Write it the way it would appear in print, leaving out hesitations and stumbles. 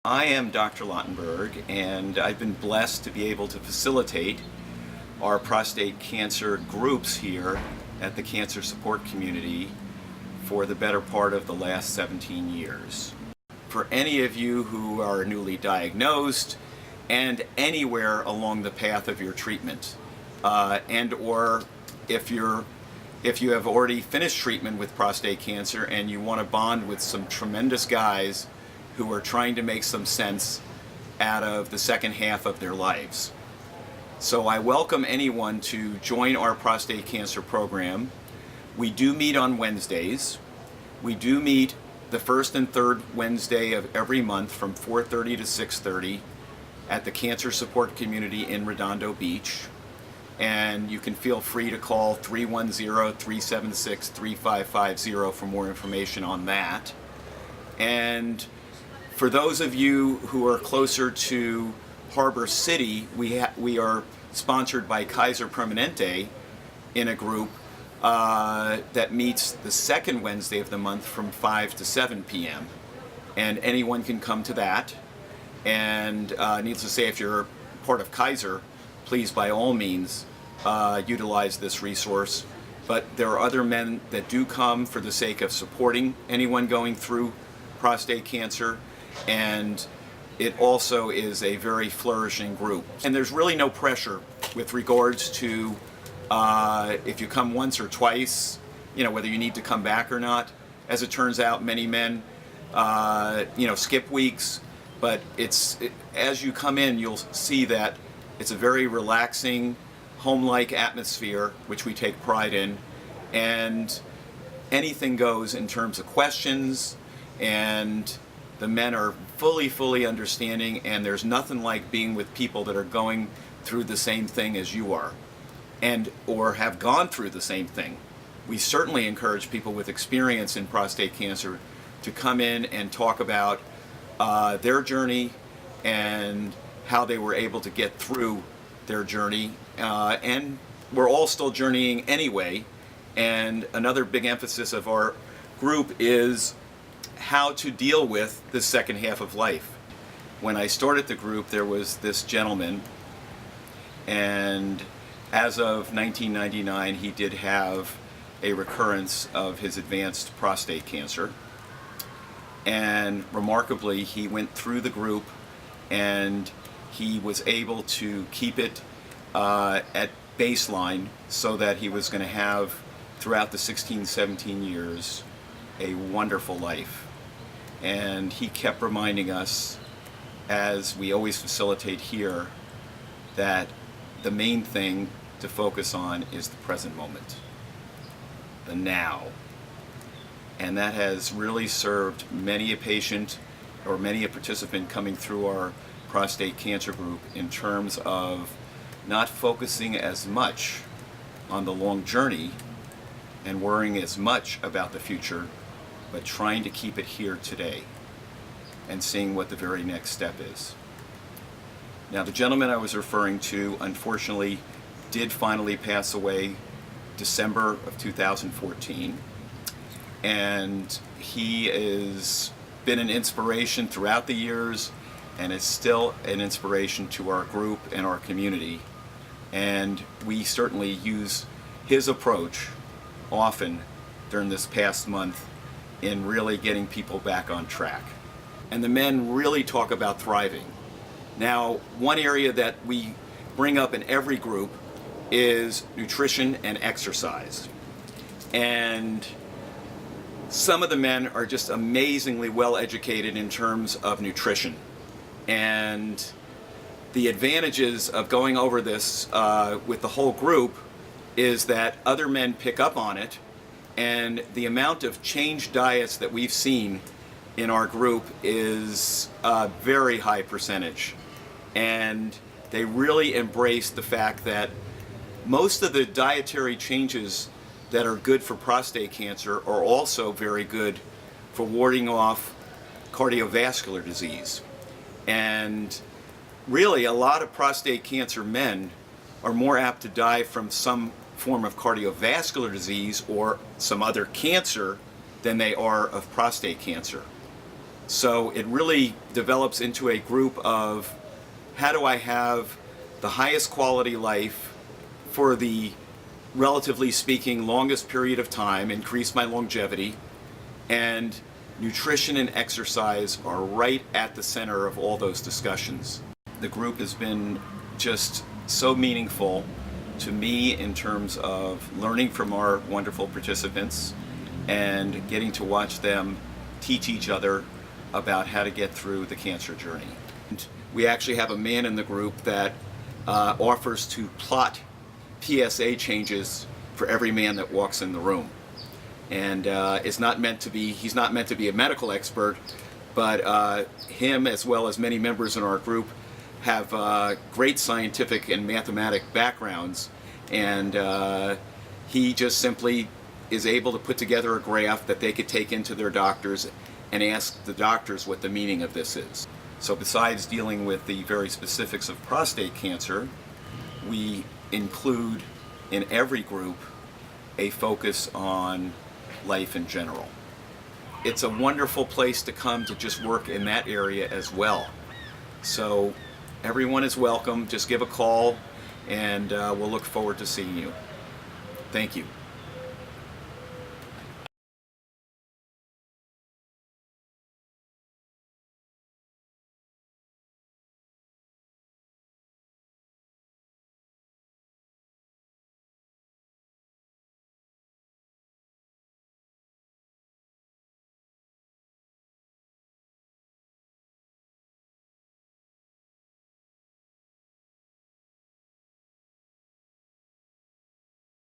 I am Dr. Lautenberg, and I've been blessed to be able to facilitate our prostate cancer groups here at the Cancer Support Community for the better part of the last 17 years. For any of you who are newly diagnosed and anywhere along the path of your treatment, and or if you have already finished treatment with prostate cancer and you want to bond with some tremendous guys who are trying to make some sense out of the second half of their lives. So I welcome anyone to join our prostate cancer program. We do meet on Wednesdays. We do meet the first and third Wednesday of every month from 4:30 to 6:30 at the Cancer Support Community in Redondo Beach. And you can feel free to call 310-376-3550 for more information on that. And for those of you who are closer to Harbor City, we are sponsored by Kaiser Permanente in a group that meets the second Wednesday of the month from 5 to 7 p.m. And anyone can come to that. And needless to say, if you're part of Kaiser, please by all means utilize this resource. But there are other men that do come for the sake of supporting anyone going through prostate cancer, and it also is a very flourishing group. And there's really no pressure with regards to if you come once or twice, whether you need to come back or not. As it turns out, many men skip weeks, but as you come in, you'll see that it's a very relaxing, home-like atmosphere, which we take pride in, and anything goes in terms of questions, and the men are fully understanding, and there's nothing like being with people that are going through the same thing as you are, or have gone through the same thing. We certainly encourage people with experience in prostate cancer to come in and talk about their journey and how they were able to get through their journey. And we're all still journeying anyway. And another big emphasis of our group is how to deal with the second half of life. When I started the group, there was this gentleman, and as of 1999, he did have a recurrence of his advanced prostate cancer. And remarkably, he went through the group and he was able to keep it at baseline, so that he was going to have, throughout the 17 years, a wonderful life. And he kept reminding us, as we always facilitate here, that the main thing to focus on is the present moment, the now. And that has really served many a patient or many a participant coming through our prostate cancer group in terms of not focusing as much on the long journey and worrying as much about the future, but trying to keep it here today and seeing what the very next step is. Now, the gentleman I was referring to, unfortunately, did finally pass away December of 2014. And he has been an inspiration throughout the years, and is still an inspiration to our group and our community. And we certainly use his approach often during this past month in really getting people back on track. And the men really talk about thriving. Now, one area that we bring up in every group is nutrition and exercise. And some of the men are just amazingly well educated in terms of nutrition. And the advantages of going over this with the whole group is that other men pick up on it, and the amount of changed diets that we've seen in our group is a very high percentage. And they really embrace the fact that most of the dietary changes that are good for prostate cancer are also very good for warding off cardiovascular disease. And really, a lot of prostate cancer men are more apt to die from some form of cardiovascular disease or some other cancer than they are of prostate cancer. So it really develops into a group of how do I have the highest quality life for the, relatively speaking, longest period of time, increase my longevity, and nutrition and exercise are right at the center of all those discussions. The group has been just so meaningful to me in terms of learning from our wonderful participants and getting to watch them teach each other about how to get through the cancer journey. And we actually have a man in the group that offers to plot PSA changes for every man that walks in the room. And he's not meant to be a medical expert, but him, as well as many members in our group, have great scientific and mathematic backgrounds, and he just simply is able to put together a graph that they could take into their doctors and ask the doctors what the meaning of this is. So besides dealing with the very specifics of prostate cancer, we include in every group a focus on life in general. It's a wonderful place to come to just work in that area as well. So everyone is welcome. Just give a call, and we'll look forward to seeing you. Thank you.